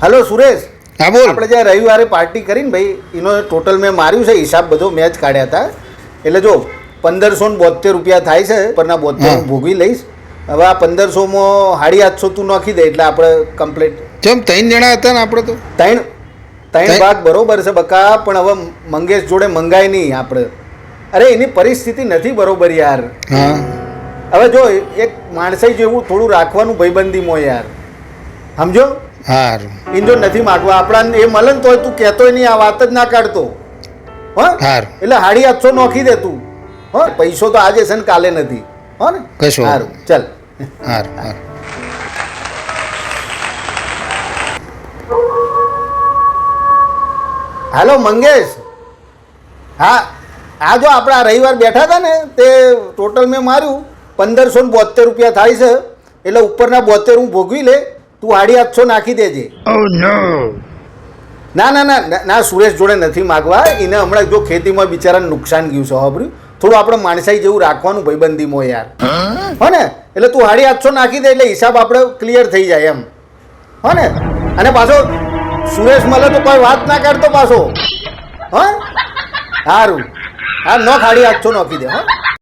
Hello Suresh, હા બોલ. આપણે જે રવિવારે પાર્ટી કરીને ભાઈ એનો ટોટલ મેં માર્યું છે હિસાબ બધો મેચ કાઢ્યા હતા. એટલે જો 1572 રૂપિયા થાય છે પરના 72 હું ભોગવી લઈશ. હવે આ 1500માં 850 તું નાખી દે એટલે આપણે કમ્પ્લીટ. ચમ 3 જણા હતા ને આપણે તો. ત્રણ ત્રણ ભાગ બરોબર છે બકા, પણ હવે મંગેશ જોડે મંગાય નહીં આપણે. અરે એની પરિસ્થિતિ નથી બરોબર યાર. હા હવે જો એક માણસાઈ જેવું થોડું રાખવાનું ભાઈબંધીમાં યાર, સમજો. હારું ઇન જો નથી માગવા આપણા એ મળે ને તોય તું કહેતોય નહીં, આ વાત જ ના કાઢતો. હા હારું. એટલે 850 નોખી દે તું. હા, પૈસો તો આજે છે ને કાલે નથી. હો ને કશો સારું ચાલ. હારું હારું. હાલો મંગેશ. હા, આ જો આપણે આ રવિવાર બેઠા હતા ને તે ટોટલ મેં માર્યું 1572 રૂપિયા થાય છે. એટલે ઉપરના 72 હું ભોગવી લે, તું 850 નાખી દેજે. ના ના ના ના, સુરેશ જોડે નથી માગવા. એને હમણાં જો ખેતીમાં બિચારાને નુકસાન ગયું છે ખબર્યું. થોડું આપણે માણસાઈ જેવું રાખવાનું ભાઈબંધીમાં યાર. હો ને એટલે તું 850 નાખી દે એટલે હિસાબ આપણે ક્લિયર થઈ જાય એમ. હો ને અને પાછો સુરેશ મળે તો કોઈ વાત ના કાઢતો પાછો. હા સારું, હા નોખ 850 નાખી દે. હા